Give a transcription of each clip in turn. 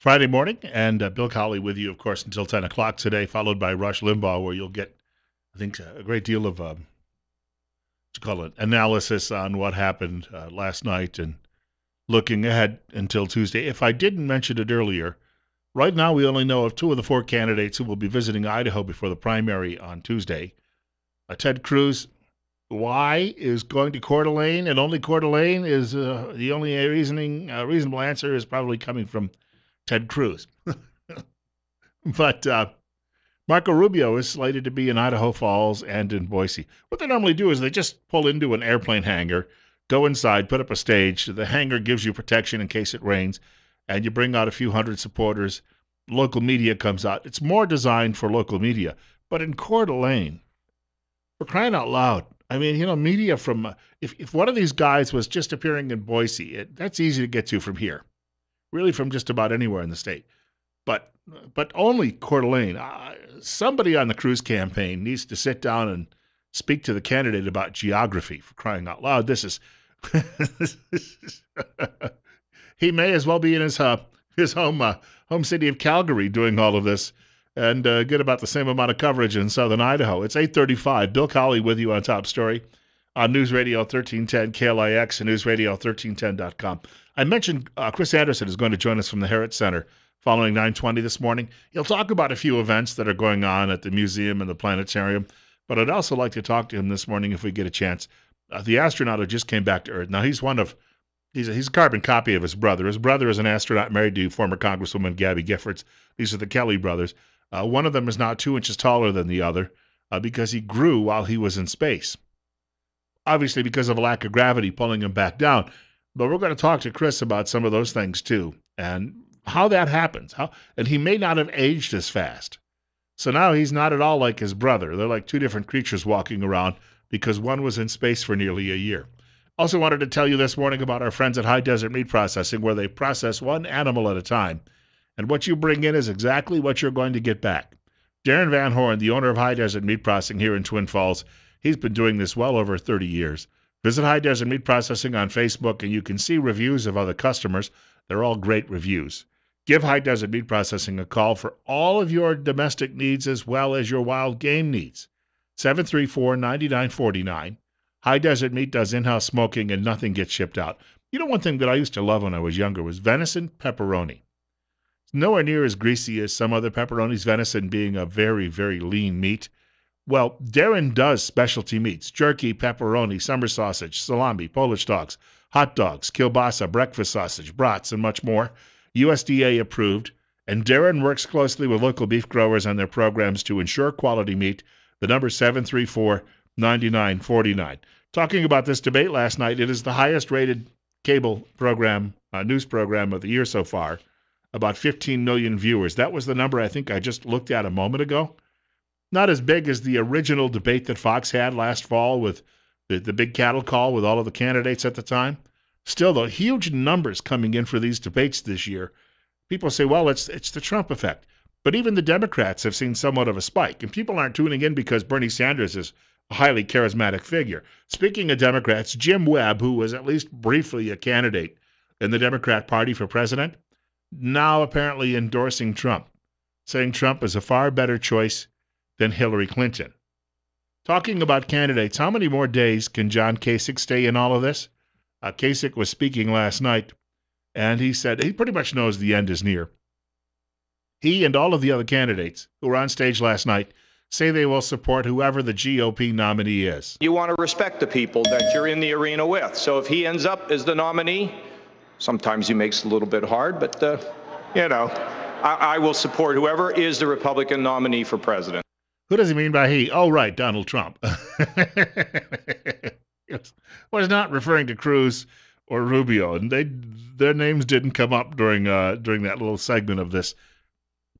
Friday morning, and Bill Colley with you, of course, until 10 o'clock today, followed by Rush Limbaugh, where you'll get, I think, a great deal of, what you call it, analysis on what happened last night and looking ahead until Tuesday. If I didn't mention it earlier, right now we only know of two of the four candidates who will be visiting Idaho before the primary on Tuesday. Ted Cruz, why, is going to Coeur d'Alene, and only Coeur d'Alene is the only reasonable answer is probably coming from Ted Cruz. But Marco Rubio is slated to be in Idaho Falls and in Boise. What they normally do is they just pull into an airplane hangar, go inside, put up a stage. The hangar gives you protection in case it rains, and you bring out a few hundred supporters. Local media comes out. It's more designed for local media. But in Coeur d'Alene, for crying out loud, I mean, media from, if one of these guys was just appearing in Boise, that's easy to get to from here, really from just about anywhere in the state. But only Coeur d'Alene. Somebody on the Cruz campaign needs to sit down and speak to the candidate about geography, for crying out loud. This is he may as well be in his home city of Calgary doing all of this and get about the same amount of coverage in southern Idaho. It's 8:35. Bill Colley with you on Top Story on News Radio 1310 KLIX and newsradio1310.com. I mentioned Chris Anderson is going to join us from the Herritt Center following 9:20 this morning. He'll talk about a few events that are going on at the museum and the planetarium, but I'd also like to talk to him this morning if we get a chance. The astronaut who just came back to Earth. Now, he's a carbon copy of his brother. His brother is an astronaut married to former Congresswoman Gabby Giffords. These are the Kelly brothers. One of them is now 2 inches taller than the other because he grew while he was in space. Obviously, because of a lack of gravity pulling him back down. But we're going to talk to Chris about some of those things, too, and how that happens. And he may not have aged as fast. So now he's not at all like his brother. They're like two different creatures walking around because one was in space for nearly a year. Also wanted to tell you this morning about our friends at High Desert Meat Processing, where they process one animal at a time. And what you bring in is exactly what you're going to get back. Darren Van Horn, the owner of High Desert Meat Processing here in Twin Falls, he's been doing this well over 30 years. Visit High Desert Meat Processing on Facebook, and you can see reviews of other customers. They're all great reviews. Give High Desert Meat Processing a call for all of your domestic needs as well as your wild game needs. 734-9949. High Desert Meat does in-house smoking and nothing gets shipped out. You know, one thing that I used to love when I was younger was venison pepperoni. It's nowhere near as greasy as some other pepperonis, venison being a very, very lean meat. Well, Darren does specialty meats: jerky, pepperoni, summer sausage, salami, Polish dogs, hot dogs, kielbasa, breakfast sausage, brats, and much more. USDA approved, and Darren works closely with local beef growers on their programs to ensure quality meat. The number 734-9949. Talking about this debate last night, it is the highest rated cable program, news program of the year so far. About 15 million viewers. That was the number I think I just looked at a moment ago. Not as big as the original debate that Fox had last fall with the big cattle call with all of the candidates at the time. Still, though, huge numbers coming in for these debates this year. People say, well, it's the Trump effect. But even the Democrats have seen somewhat of a spike. And people aren't tuning in because Bernie Sanders is a highly charismatic figure. Speaking of Democrats, Jim Webb, who was at least briefly a candidate in the Democrat Party for president, now apparently endorsing Trump, saying Trump is a far better choice than Hillary Clinton. Talking about candidates, how many more days can John Kasich stay in all of this? Kasich was speaking last night, and he said he pretty much knows the end is near. He and all of the other candidates who were on stage last night say they will support whoever the GOP nominee is. You want to respect the people that you're in the arena with. So if he ends up as the nominee, sometimes he makes it a little bit hard, but, I will support whoever is the Republican nominee for president. Who does he mean by he? Oh, right, Donald Trump. Was not referring to Cruz or Rubio, and their names didn't come up during that little segment of this.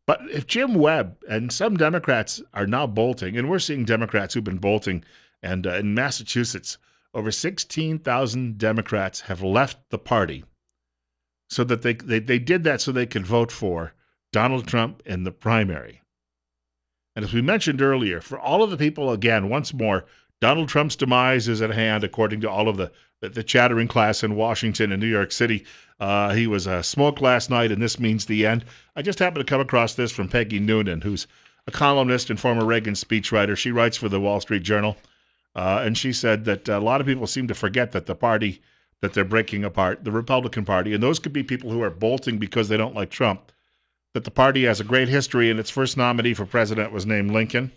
But if Jim Webb and some Democrats are now bolting, and we're seeing Democrats who've been bolting, and in Massachusetts, over 16,000 Democrats have left the party, so that they did that so they could vote for Donald Trump in the primary. And as we mentioned earlier, for all of the people, again, once more, Donald Trump's demise is at hand, according to all of the chattering class in Washington and New York City. He was smoked last night, and this means the end. I just happened to come across this from Peggy Noonan, who's a columnist and former Reagan speechwriter. She writes for the Wall Street Journal, and she said that a lot of people seem to forget that the party that they're breaking apart, the Republican Party, and those could be people who are bolting because they don't like Trump, that the party has a great history, and its first nominee for president was named Lincoln.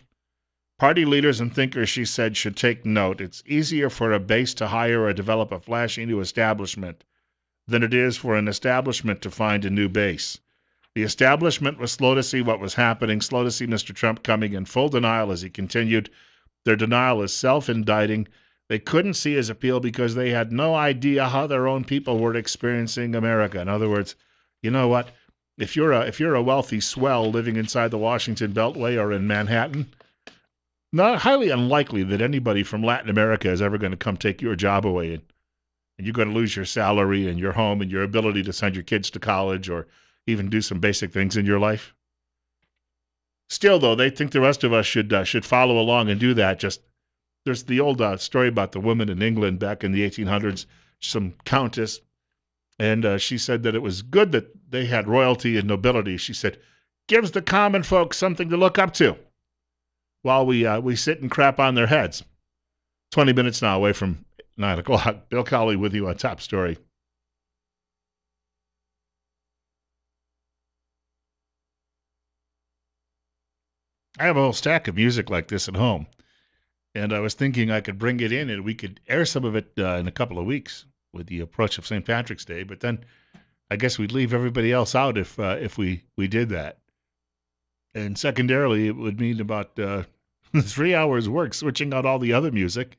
Party leaders and thinkers, she said, should take note. It's easier for a base to hire or develop a flashy new establishment than it is for an establishment to find a new base. The establishment was slow to see what was happening, slow to see Mr. Trump coming in full denial as he continued. Their denial is self-indicting. They couldn't see his appeal because they had no idea how their own people were experiencing America. In other words, you know what? If you're a wealthy swell living inside the Washington Beltway or in Manhattan, not highly unlikely that anybody from Latin America is ever going to come take your job away, and you're going to lose your salary and your home and your ability to send your kids to college or even do some basic things in your life. Still, though, they think the rest of us should follow along and do that. Just there's the old story about the woman in England back in the 1800s, some countess, and she said that it was good that they had royalty and nobility. She said, gives the common folks something to look up to while we sit and crap on their heads. 20 minutes now away from 9 o'clock. Bill Colley with you on Top Story. I have a whole stack of music like this at home, and I was thinking I could bring it in and we could air some of it in a couple of weeks with the approach of St. Patrick's Day, but then I guess we'd leave everybody else out if we did that. And secondarily, it would mean about 3 hours work switching out all the other music.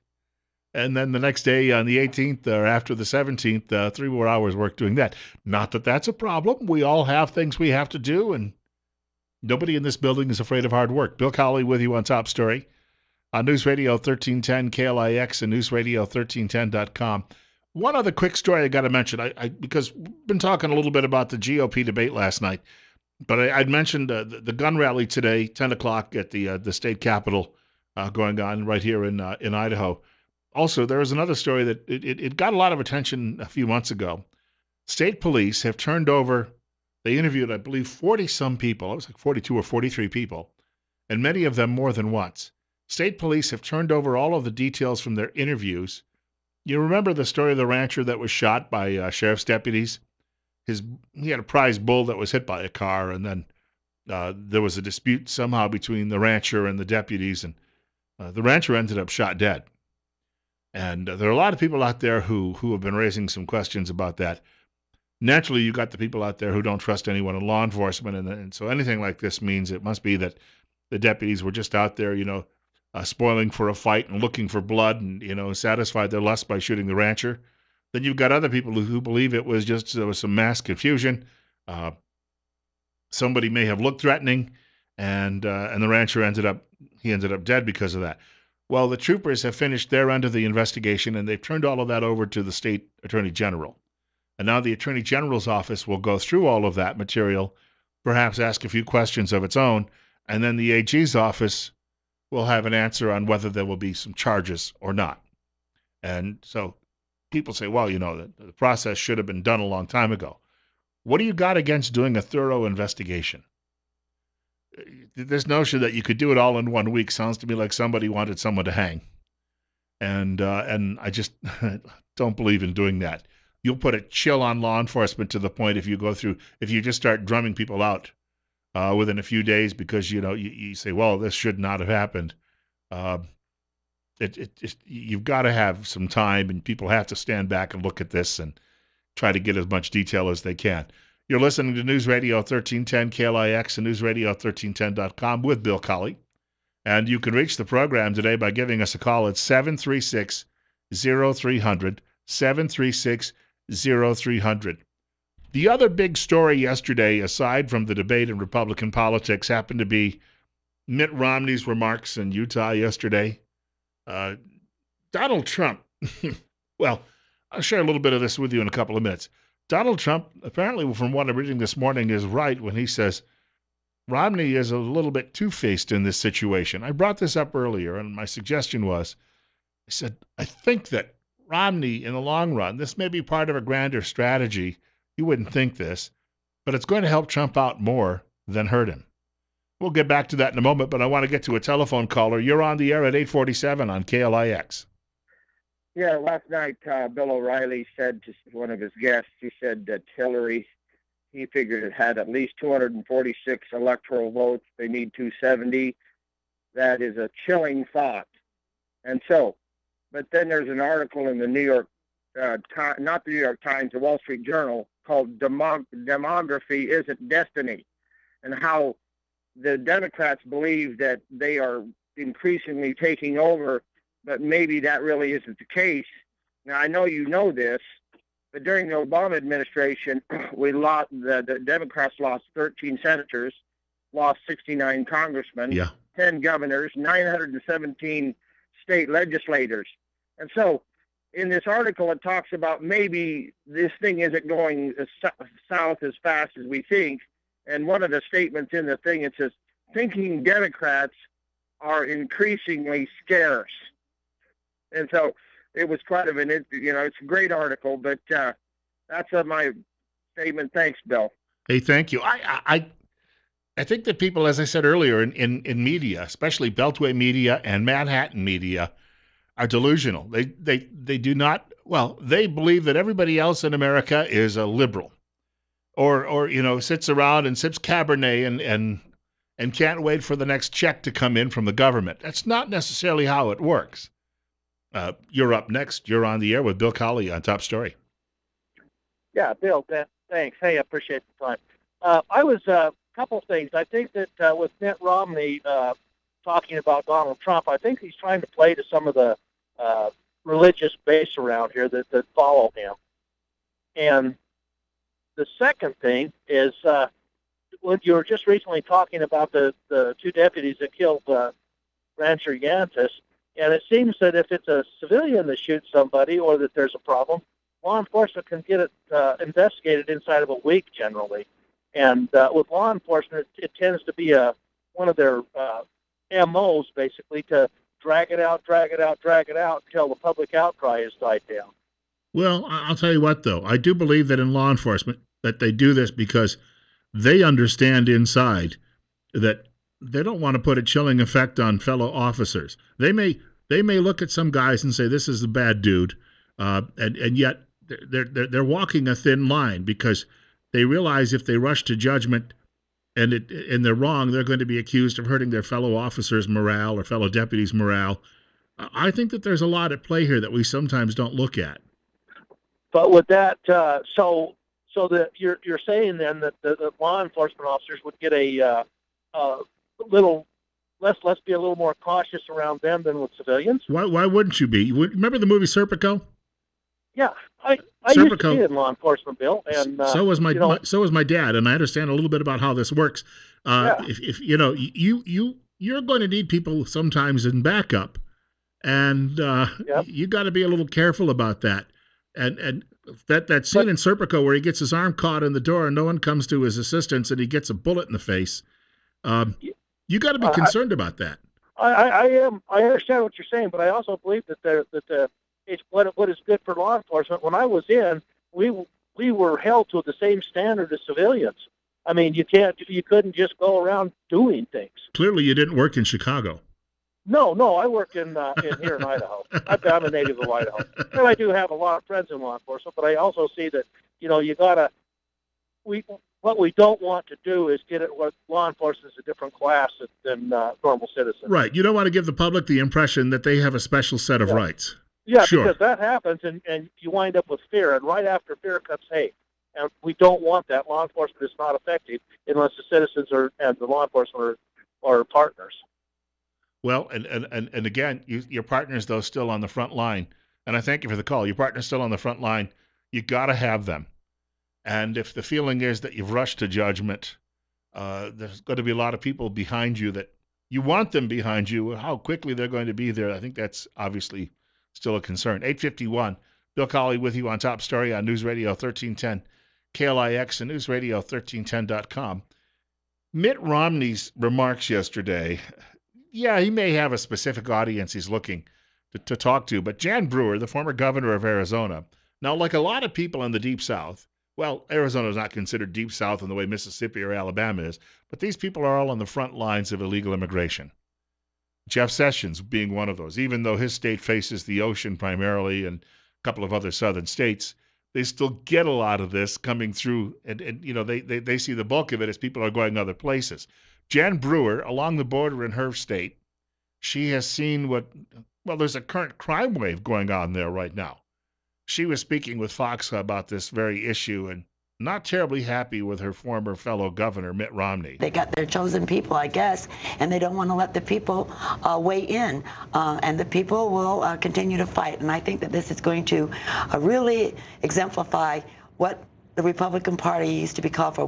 And then the next day on the 18th or after the 17th, 3 more hours work doing that. Not that that's a problem. We all have things we have to do, and nobody in this building is afraid of hard work. Bill Colley with you on Top Story on News Radio 1310 KLIX and newsradio1310.com. One other quick story I got to mention, because we've been talking a little bit about the GOP debate last night, but I'd mentioned the gun rally today, 10 o'clock at the state capitol going on right here in Idaho. Also, there was another story that it got a lot of attention a few months ago. State police have turned over, they interviewed, I believe, 40-some people. It was like 42 or 43 people, and many of them more than once. State police have turned over all of the details from their interviews. You remember the story of the rancher that was shot by sheriff's deputies? He had a prize bull that was hit by a car, and then there was a dispute somehow between the rancher and the deputies, and the rancher ended up shot dead. And there are a lot of people out there who have been raising some questions about that. Naturally, you got the people out there who don't trust anyone in law enforcement, and so anything like this means it must be that the deputies were just out there, spoiling for a fight and looking for blood and, satisfied their lust by shooting the rancher. Then you've got other people who believe it was just there was some mass confusion. Somebody may have looked threatening, and the rancher ended up dead because of that. Well, the troopers have finished their end of the investigation, and they've turned all of that over to the state attorney general. And now the attorney general's office will go through all of that material, perhaps ask a few questions of its own, and then the AG's office will have an answer on whether there will be some charges or not. And so people say, well, the process should have been done a long time ago. What do you got against doing a thorough investigation? This notion that you could do it all in 1 week sounds to me like somebody wanted someone to hang. And I just don't believe in doing that. You'll put a chill on law enforcement to the point if you just start drumming people out within a few days because, you say, well, this should not have happened. You've got to have some time, and people have to stand back and look at this and try to get as much detail as they can. You're listening to News Radio 1310 KLIX and newsradio1310.com with Bill Colley. And you can reach the program today by giving us a call at 736-0300, 736-0300. The other big story yesterday, aside from the debate in Republican politics, happened to be Mitt Romney's remarks in Utah yesterday. Donald Trump, well, I'll share a little bit of this with you in a couple of minutes. Donald Trump, apparently from what I'm reading this morning, is right when he says Romney is a little bit two-faced in this situation. I brought this up earlier, and my suggestion was I said, I think that Romney, in the long run, this may be part of a grander strategy. You wouldn't think this, but it's going to help Trump out more than hurt him. We'll get back to that in a moment, but I want to get to a telephone caller. You're on the air at 847 on KLIX. Yeah, last night, Bill O'Reilly said to one of his guests, he said that Hillary, he figured it had at least 246 electoral votes. They need 270. That is a chilling thought. And so, but then there's an article in the New York, not the New York Times, the Wall Street Journal, called Demography Isn't Destiny, and how the Democrats believe that they are increasingly taking over, but maybe that really isn't the case. Now, I know you know this, but during the Obama administration, the Democrats lost 13 senators, lost 69 congressmen, 10 governors, 917 state legislators. And so in this article, it talks about maybe this thing isn't going south as fast as we think. And one of the statements in the thing, it says, thinking Democrats are increasingly scarce. And so it was quite of it's a great article, but that's my statement. Thanks, Bill. Hey, thank you. I think that people, as I said earlier, in media, especially Beltway media and Manhattan media, are delusional. They do not, they believe that everybody else in America is a liberal or sits around and sips Cabernet and can't wait for the next check to come in from the government. That's not necessarily how it works. You're up next. You're on the air with Bill Colley on Top Story. Yeah, Bill, thanks. Hey, I appreciate the time. I was a couple things. I think that with Mitt Romney talking about Donald Trump, I think he's trying to play to some of the religious base around here that follow him. And the second thing is when you were just recently talking about the two deputies that killed Rancher Yantis, and it seems that if it's a civilian that shoots somebody or that there's a problem, law enforcement can get it investigated inside of a week generally. And with law enforcement, it tends to be one of their MOs, basically, to drag it out until the public outcry has died down. Well, I'll tell you what, though. I do believe that in law enforcement that they do this because they understand inside that they don't want to put a chilling effect on fellow officers. They may look at some guys and say, this is a bad dude, and yet they're walking a thin line because they realize if they rush to judgment and they're wrong, they're going to be accused of hurting their fellow officers' morale or fellow deputies' morale. I think that there's a lot at play here that we sometimes don't look at. But with that, so that you're saying then that the law enforcement officers would get a little let's be a little more cautious around them than with civilians. Why wouldn't you be? Remember the movie Serpico? Yeah, I used to be in law enforcement, Bill, and so was my dad, and I understand a little bit about how this works. If you're going to need people sometimes in backup, and you got to be a little careful about that. And that scene in Serpico where he gets his arm caught in the door and no one comes to his assistance and he gets a bullet in the face. You got to be concerned about that. I understand what you're saying, but I also believe that it's what is good for law enforcement. When I was in, we were held to the same standard as civilians. I mean, you couldn't just go around doing things. Clearly, you didn't work in Chicago. No, I work in here in Idaho. I'm a native of Idaho, and I do have a lot of friends in law enforcement. But I also see that what we don't want to do is get it what law enforcement is a different class than normal citizens. Right. You don't want to give the public the impression that they have a special set of rights. Yeah, sure. Because that happens, and you wind up with fear, and right after fear comes hate. And we don't want that. Law enforcement is not effective unless the citizens and the law enforcement are partners. Well, and again, your partner's, though, still on the front line. And I thank you for the call. Your partner's still on the front line. You got to have them. And if the feeling is that you've rushed to judgment, there's going to be a lot of people behind you that you want them behind you. How quickly they're going to be there, I think that's obviously still a concern. 851, Bill Colley with you on Top Story on News Radio 1310, KLIX and newsradio1310.com. Mitt Romney's remarks yesterday, yeah, he may have a specific audience he's looking to talk to. But Jan Brewer, the former governor of Arizona, now, like a lot of people in the Deep South, well, Arizona is not considered Deep South in the way Mississippi or Alabama is, but these people are all on the front lines of illegal immigration. Jeff Sessions being one of those. Even though his state faces the ocean primarily and a couple of other southern states, they still get a lot of this coming through, and they see the bulk of it as people are going other places. Jan Brewer, along the border in her state, she has seen there's a current crime wave going on there right now. She was speaking with Fox about this very issue and not terribly happy with her former fellow governor, Mitt Romney. They got their chosen people, I guess, and they don't want to let the people weigh in, and the people will continue to fight. And I think that this is going to really exemplify what the Republican Party used to be called for.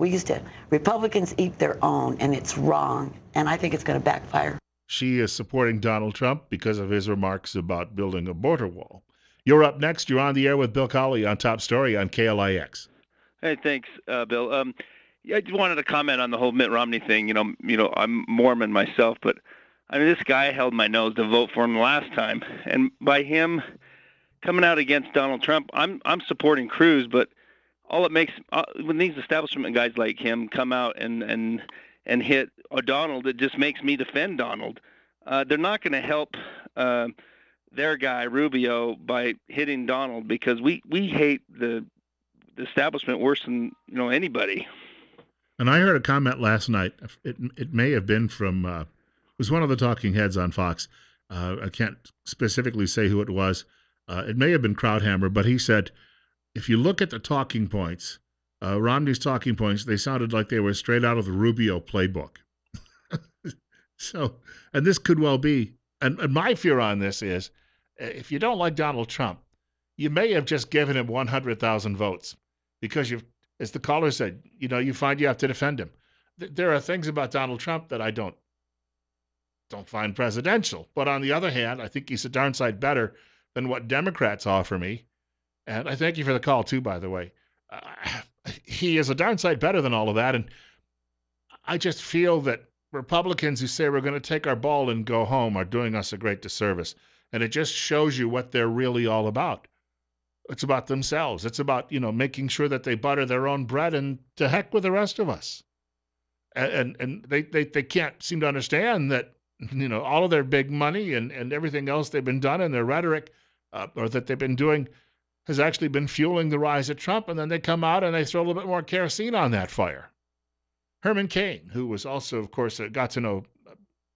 Republicans eat their own, and it's wrong, and I think it's going to backfire. She is supporting Donald Trump because of his remarks about building a border wall. You're up next. You're on the air with Bill Colley on Top Story on KLIX. Hey, thanks, Bill. I just wanted to comment on the whole Mitt Romney thing. I'm Mormon myself, but I mean, this guy held my nose to vote for him the last time, and by him coming out against Donald Trump, I'm supporting Cruz. But all it makes when these establishment guys like him come out and hit Donald, it just makes me defend Donald. They're not going to help their guy Rubio by hitting Donald because we hate the establishment worse than anybody. And I heard a comment last night. It may have been from it was one of the talking heads on Fox. I can't specifically say who it was. It may have been Krauthammer, but he said, if you look at the talking points, Romney's talking points, they sounded like they were straight out of the Rubio playbook. So, and this could well be. And my fear on this is, if you don't like Donald Trump, you may have just given him 100,000 votes because as the caller said, you find you have to defend him. There are things about Donald Trump that I don't find presidential. But on the other hand, I think he's a darn sight better than what Democrats offer me. And I thank you for the call, too, by the way. He is a darn sight better than all of that. And I just feel that Republicans who say we're going to take our ball and go home are doing us a great disservice. And it just shows you what they're really all about. It's about themselves. It's about, making sure that they butter their own bread and to heck with the rest of us. And they can't seem to understand that, all of their big money and everything else they've been done in their rhetoric or that they've been doing has actually been fueling the rise of Trump. And then they come out and they throw a little bit more kerosene on that fire. Herman Cain, who was also, of course, got to know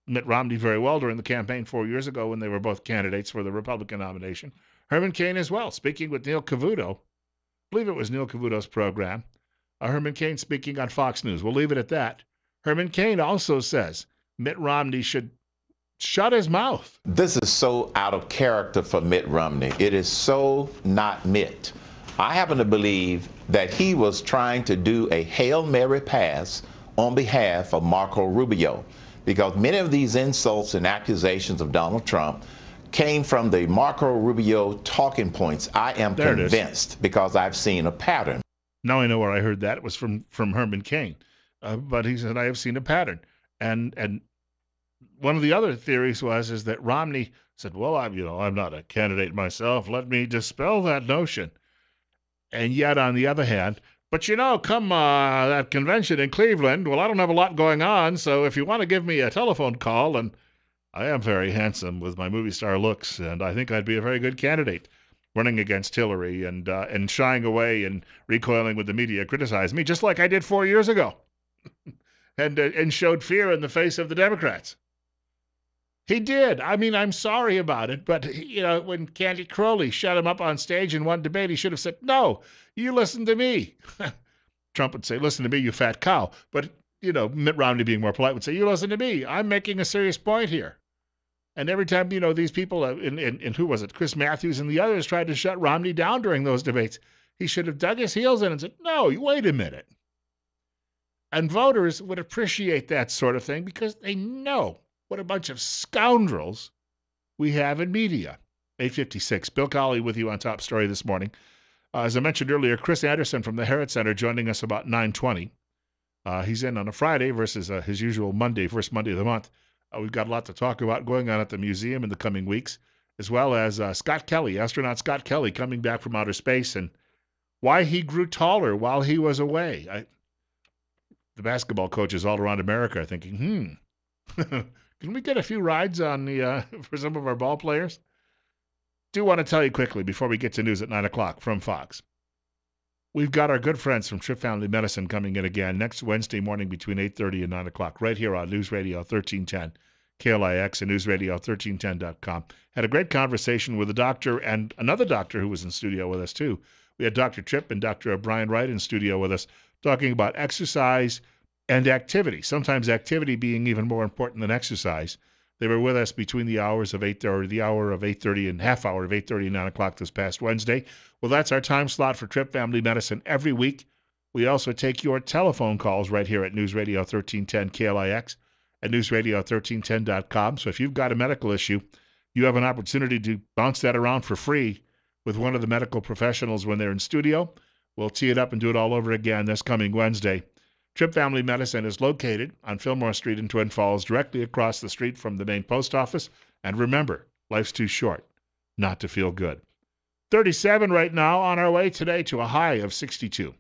Mitt Romney very well during the campaign 4 years ago when they were both candidates for the Republican nomination. Herman Cain as well, speaking with Neil Cavuto. I believe it was Neil Cavuto's program. Herman Cain speaking on Fox News. We'll leave it at that. Herman Cain also says Mitt Romney should shut his mouth. This is so out of character for Mitt Romney. It is so not Mitt. I happen to believe that he was trying to do a Hail Mary pass on behalf of Marco Rubio, because many of these insults and accusations of Donald Trump came from the Marco Rubio talking points. I am convinced because I've seen a pattern. Now I know where I heard that. It was from Herman Cain. But he said, I have seen a pattern. And one of the other theories is that Romney said, well, I'm not a candidate myself. Let me dispel that notion. And yet, on the other hand, but come that convention in Cleveland, well, I don't have a lot going on, so if you want to give me a telephone call, and I am very handsome with my movie star looks, and I think I'd be a very good candidate running against Hillary and shying away and recoiling with the media criticize me, just like I did 4 years ago, and showed fear in the face of the Democrats. He did. I mean, I'm sorry about it, but, when Candy Crowley shut him up on stage in one debate, he should have said, no, you listen to me. Trump would say, listen to me, you fat cow. But, Mitt Romney being more polite would say, you listen to me. I'm making a serious point here. And every time, these people, and who was it, Chris Matthews and the others tried to shut Romney down during those debates, he should have dug his heels in and said, no, wait a minute. And voters would appreciate that sort of thing because they know what a bunch of scoundrels we have in media. 8:56. Bill Colley with you on Top Story this morning. As I mentioned earlier, Chris Anderson from the Herod Center joining us about 9:20. He's in on a Friday versus his usual Monday, first Monday of the month. We've got a lot to talk about going on at the museum in the coming weeks. as well as Scott Kelly, astronaut Scott Kelly, coming back from outer space and why he grew taller while he was away. The basketball coaches all around America are thinking, can we get a few rides on the for some of our ball players? Do want to tell you quickly before we get to news at 9 o'clock from Fox. We've got our good friends from Trip Family Medicine coming in again next Wednesday morning between 8:30 and 9 o'clock right here on News Radio 1310, KLIX and newsradio1310.com. Had a great conversation with a doctor and another doctor who was in studio with us too. We had Dr. Tripp and Dr. Brian Wright in studio with us talking about exercise and activity, sometimes activity being even more important than exercise. They were with us between the hours of 8:30 and half hour of 8:30 and 9 o'clock this past Wednesday. Well, that's our time slot for Trip Family Medicine every week. We also take your telephone calls right here at News Radio 1310 KLIX at newsradio1310.com. So if you've got a medical issue, you have an opportunity to bounce that around for free with one of the medical professionals when they're in studio. We'll tee it up and do it all over again this coming Wednesday. Trip Family Medicine is located on Fillmore Street in Twin Falls, directly across the street from the main post office. And remember, life's too short not to feel good. 37 right now, on our way today to a high of 62.